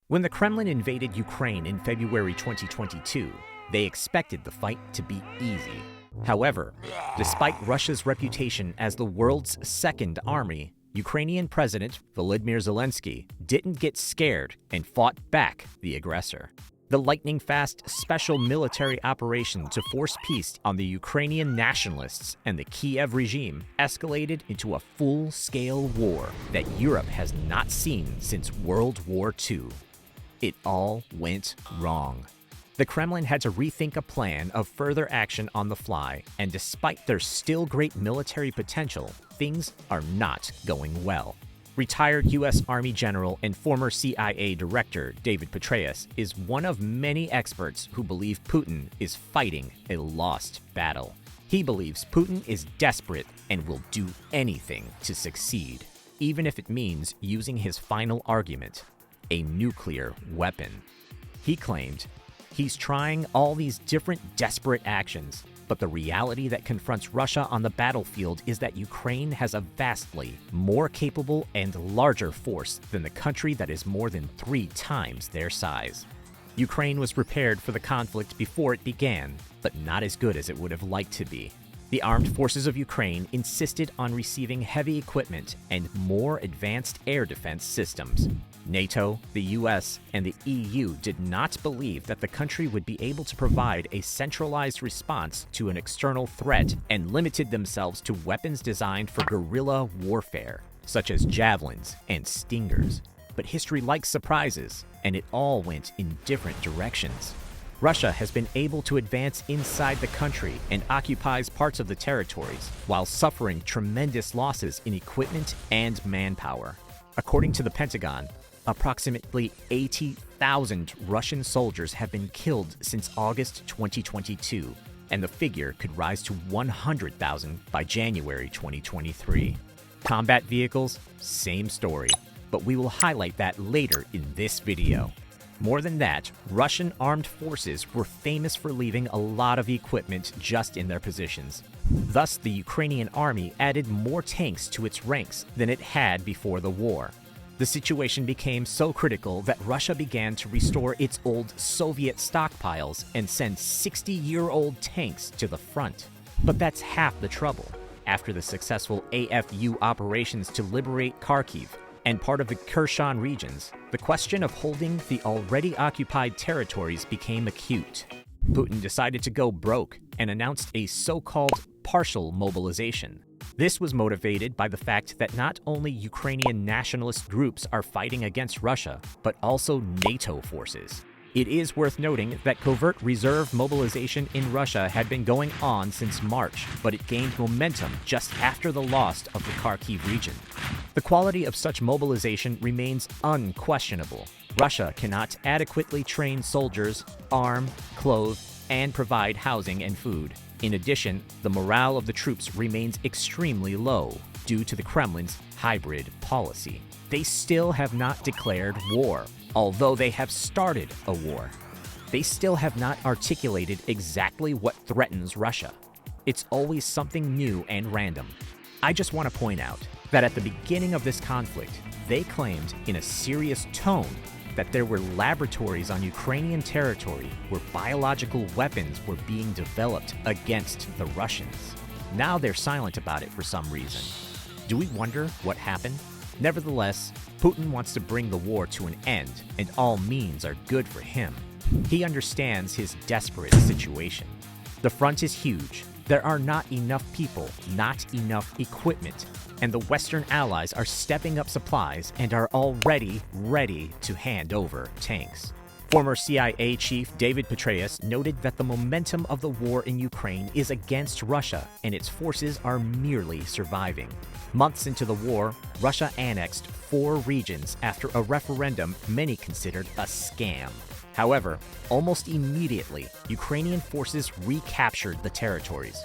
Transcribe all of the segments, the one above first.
When the Kremlin invaded Ukraine in February 2022, they expected the fight to be easy. However, despite Russia's reputation as the world's second army, Ukrainian President Volodymyr Zelenskiyy didn't get scared and fought back the aggressor. The lightning-fast special military operation to force peace on the Ukrainian nationalists and the Kiev regime escalated into a full-scale war that Europe has not seen since World War II. It all went wrong. The Kremlin had to rethink a plan of further action on the fly, and despite their still great military potential, things are not going well. Retired U.S. Army General and former CIA Director David Petraeus is one of many experts who believe Putin is fighting a lost battle. He believes Putin is desperate and will do anything to succeed, even if it means using his final argument, a nuclear weapon. He claimed, "He's trying all these different desperate actions, but the reality that confronts Russia on the battlefield is that Ukraine has a vastly more capable and larger force than the country that is more than 3 times their size." Ukraine was prepared for the conflict before it began, but not as good as it would have liked to be. The armed forces of Ukraine insisted on receiving heavy equipment and more advanced air defense systems. NATO, the US, and the EU did not believe that the country would be able to provide a centralized response to an external threat and limited themselves to weapons designed for guerrilla warfare, such as javelins and stingers. But history likes surprises, and it all went in different directions. Russia has been able to advance inside the country and occupies parts of the territories, while suffering tremendous losses in equipment and manpower. According to the Pentagon, approximately 80,000 Russian soldiers have been killed since August 2022, and the figure could rise to 100,000 by January 2023. Combat vehicles, same story, but we will highlight that later in this video. More than that, Russian armed forces were famous for leaving a lot of equipment just in their positions. Thus, the Ukrainian army added more tanks to its ranks than it had before the war. The situation became so critical that Russia began to restore its old Soviet stockpiles and send 60-year-old tanks to the front. But that's half the trouble. After the successful AFU operations to liberate Kharkiv and part of the Kherson regions, the question of holding the already occupied territories became acute. Putin decided to go broke and announced a so-called partial mobilization. This was motivated by the fact that not only Ukrainian nationalist groups are fighting against Russia, but also NATO forces. It is worth noting that covert reserve mobilization in Russia had been going on since March, but it gained momentum just after the loss of the Kharkiv region. The quality of such mobilization remains unquestionable. Russia cannot adequately train soldiers, arm, clothe, and provide housing and food. In addition, the morale of the troops remains extremely low due to the Kremlin's hybrid policy. They still have not declared war, although they have started a war. They still have not articulated exactly what threatens Russia. It's always something new and random. I just want to point out that at the beginning of this conflict, they claimed in a serious tone that there were laboratories on Ukrainian territory where biological weapons were being developed against the Russians. Now they're silent about it for some reason. Do we wonder what happened? Nevertheless, Putin wants to bring the war to an end, and all means are good for him. He understands his desperate situation. The front is huge. There are not enough people, not enough equipment, and the Western allies are stepping up supplies and are already ready to hand over tanks. Former CIA Chief David Petraeus noted that the momentum of the war in Ukraine is against Russia, and its forces are merely surviving. Months into the war, Russia annexed 4 regions after a referendum many considered a scam. However, almost immediately, Ukrainian forces recaptured the territories.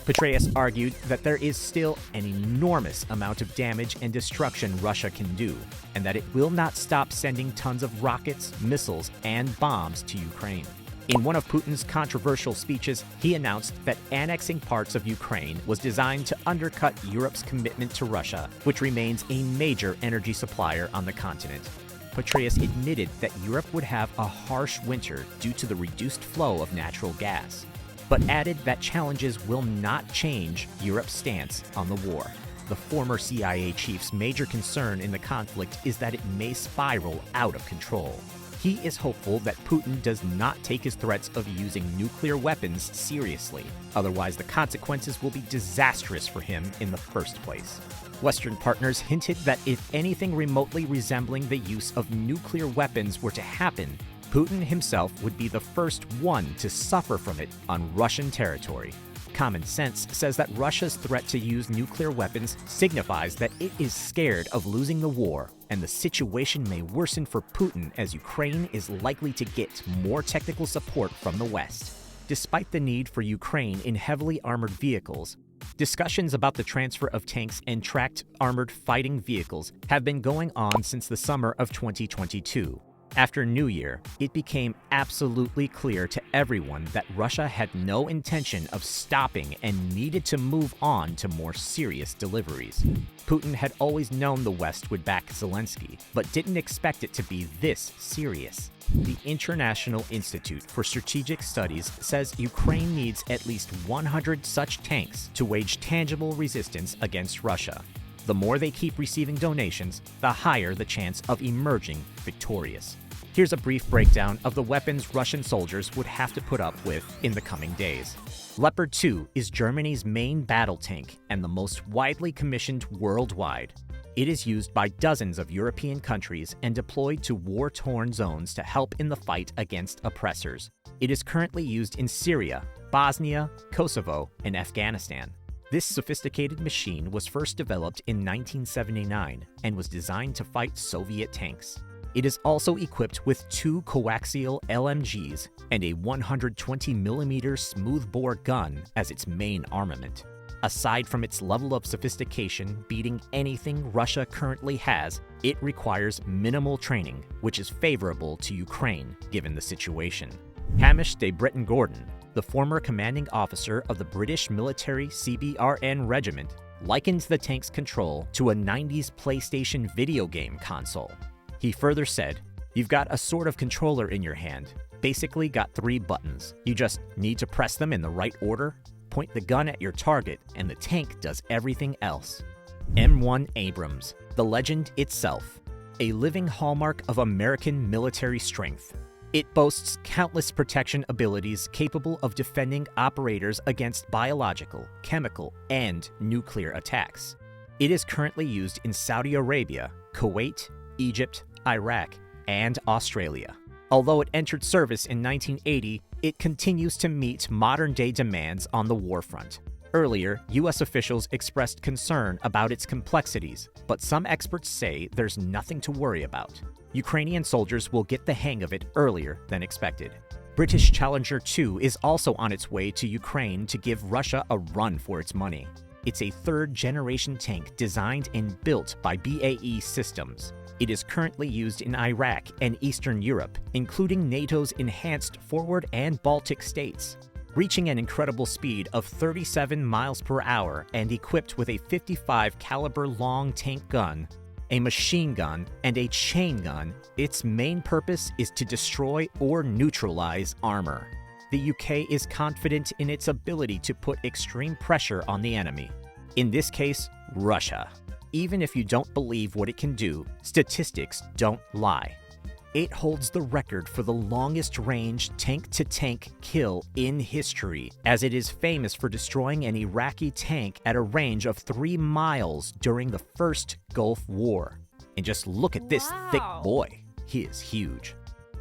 Petraeus argued that there is still an enormous amount of damage and destruction Russia can do, and that it will not stop sending tons of rockets, missiles, and bombs to Ukraine. In one of Putin's controversial speeches, he announced that annexing parts of Ukraine was designed to undercut Europe's commitment to Russia, which remains a major energy supplier on the continent. Petraeus admitted that Europe would have a harsh winter due to the reduced flow of natural gas, but added that challenges will not change Europe's stance on the war. The former CIA chief's major concern in the conflict is that it may spiral out of control. He is hopeful that Putin does not take his threats of using nuclear weapons seriously, otherwise the consequences will be disastrous for him in the first place. Western partners hinted that if anything remotely resembling the use of nuclear weapons were to happen, Putin himself would be the first one to suffer from it on Russian territory. Common sense says that Russia's threat to use nuclear weapons signifies that it is scared of losing the war, and the situation may worsen for Putin as Ukraine is likely to get more technical support from the West. Despite the need for Ukraine in heavily armored vehicles, discussions about the transfer of tanks and tracked armored fighting vehicles have been going on since the summer of 2022. After New Year, it became absolutely clear to everyone that Russia had no intention of stopping and needed to move on to more serious deliveries. Putin had always known the West would back Zelenskiyy, but didn't expect it to be this serious. The International Institute for Strategic Studies says Ukraine needs at least 100 such tanks to wage tangible resistance against Russia. The more they keep receiving donations, the higher the chance of emerging victorious. Here's a brief breakdown of the weapons Russian soldiers would have to put up with in the coming days. Leopard 2 is Germany's main battle tank and the most widely commissioned worldwide. It is used by dozens of European countries and deployed to war-torn zones to help in the fight against oppressors. It is currently used in Syria, Bosnia, Kosovo, and Afghanistan. This sophisticated machine was first developed in 1979 and was designed to fight Soviet tanks. It is also equipped with 2 coaxial LMGs and a 120mm smoothbore gun as its main armament. Aside from its level of sophistication beating anything Russia currently has, it requires minimal training, which is favorable to Ukraine given the situation. Hamish de Bretton-Gordon, the former commanding officer of the British military CBRN regiment, likened the tank's control to a 90s PlayStation video game console. He further said, "You've got a sort of controller in your hand, basically got 3 buttons. You just need to press them in the right order, point the gun at your target, and the tank does everything else." M1 Abrams, the legend itself, a living hallmark of American military strength. It boasts countless protection abilities capable of defending operators against biological, chemical, and nuclear attacks. It is currently used in Saudi Arabia, Kuwait, Egypt, Iraq, and Australia. Although it entered service in 1980, it continues to meet modern-day demands on the warfront. Earlier, U.S. officials expressed concern about its complexities, but some experts say there's nothing to worry about. Ukrainian soldiers will get the hang of it earlier than expected. British Challenger 2 is also on its way to Ukraine to give Russia a run for its money. It's a 3rd-generation tank designed and built by BAE Systems. It is currently used in Iraq and Eastern Europe, including NATO's enhanced forward and Baltic states. Reaching an incredible speed of 37 miles per hour and equipped with a 55 caliber long tank gun, a machine gun, and a chain gun, its main purpose is to destroy or neutralize armor. The UK is confident in its ability to put extreme pressure on the enemy. In this case, Russia. Even if you don't believe what it can do, statistics don't lie. It holds the record for the longest range tank-to-tank kill in history, as it is famous for destroying an Iraqi tank at a range of 3 miles during the First Gulf War. And just look at this thick boy. He is huge.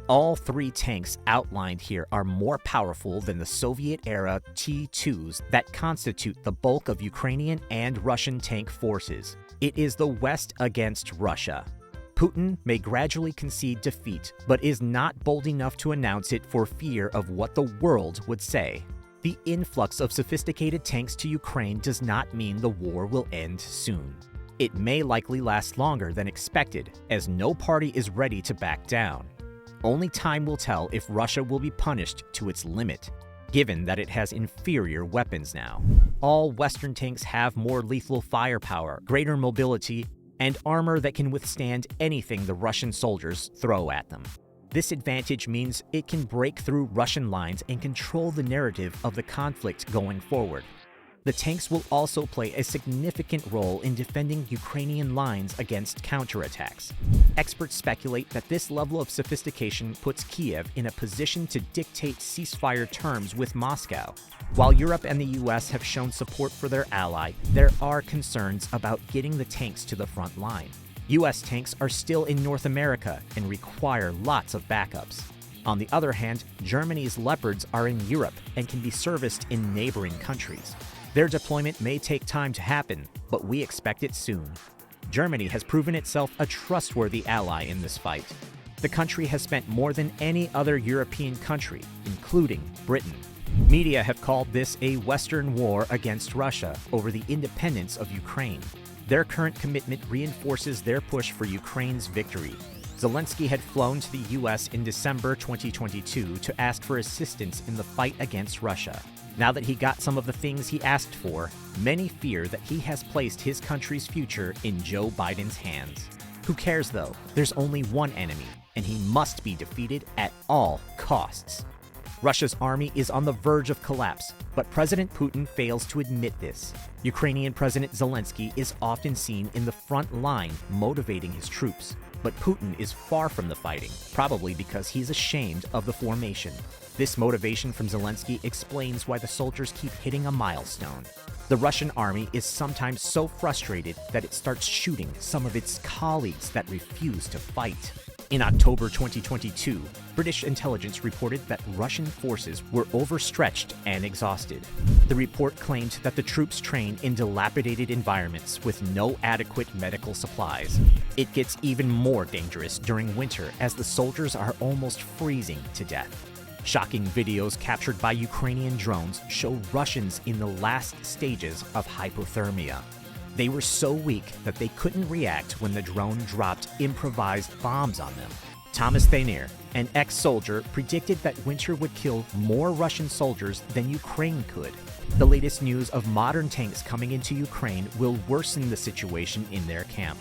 All 3 tanks outlined here are more powerful than the Soviet-era T-2s that constitute the bulk of Ukrainian and Russian tank forces. It is the West against Russia. Putin may gradually concede defeat, but is not bold enough to announce it for fear of what the world would say. The influx of sophisticated tanks to Ukraine does not mean the war will end soon. It may likely last longer than expected, as no party is ready to back down. Only time will tell if Russia will be punished to its limit, given that it has inferior weapons now. All Western tanks have more lethal firepower, greater mobility, and armor that can withstand anything the Russian soldiers throw at them. This advantage means it can break through Russian lines and control the narrative of the conflict going forward. The tanks will also play a significant role in defending Ukrainian lines against counterattacks. Experts speculate that this level of sophistication puts Kiev in a position to dictate ceasefire terms with Moscow. While Europe and the US have shown support for their ally, there are concerns about getting the tanks to the front line. US tanks are still in North America and require lots of backups. On the other hand, Germany's Leopards are in Europe and can be serviced in neighboring countries. Their deployment may take time to happen, but we expect it soon. Germany has proven itself a trustworthy ally in this fight. The country has spent more than any other European country, including Britain. Media have called this a Western war against Russia over the independence of Ukraine. Their current commitment reinforces their push for Ukraine's victory. Zelenskyy had flown to the US in December 2022 to ask for assistance in the fight against Russia. Now that he got some of the things he asked for, many fear that he has placed his country's future in Joe Biden's hands. Who cares though? There's only one enemy, and he must be defeated at all costs. Russia's army is on the verge of collapse, but President Putin fails to admit this. Ukrainian President Zelenskiyy is often seen in the front line motivating his troops, but Putin is far from the fighting, probably because he's ashamed of the formation. This motivation from Zelenskyy explains why the soldiers keep hitting a milestone. The Russian army is sometimes so frustrated that it starts shooting some of its colleagues that refuse to fight. In October 2022, British intelligence reported that Russian forces were overstretched and exhausted. The report claimed that the troops train in dilapidated environments with no adequate medical supplies. It gets even more dangerous during winter as the soldiers are almost freezing to death. Shocking videos captured by Ukrainian drones show Russians in the last stages of hypothermia. They were so weak that they couldn't react when the drone dropped improvised bombs on them. Thomas Thainer, an ex-soldier, predicted that winter would kill more Russian soldiers than Ukraine could. The latest news of modern tanks coming into Ukraine will worsen the situation in their camp.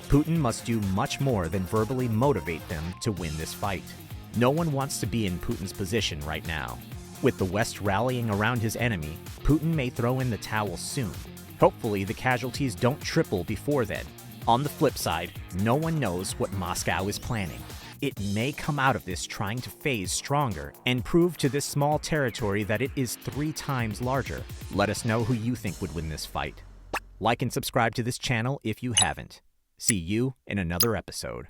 Putin must do much more than verbally motivate them to win this fight. No one wants to be in Putin's position right now. With the West rallying around his enemy, Putin may throw in the towel soon. Hopefully, the casualties don't triple before then. On the flip side, no one knows what Moscow is planning. It may come out of this trying to phase stronger and prove to this small territory that it is 3 times larger. Let us know who you think would win this fight. Like and subscribe to this channel if you haven't. See you in another episode.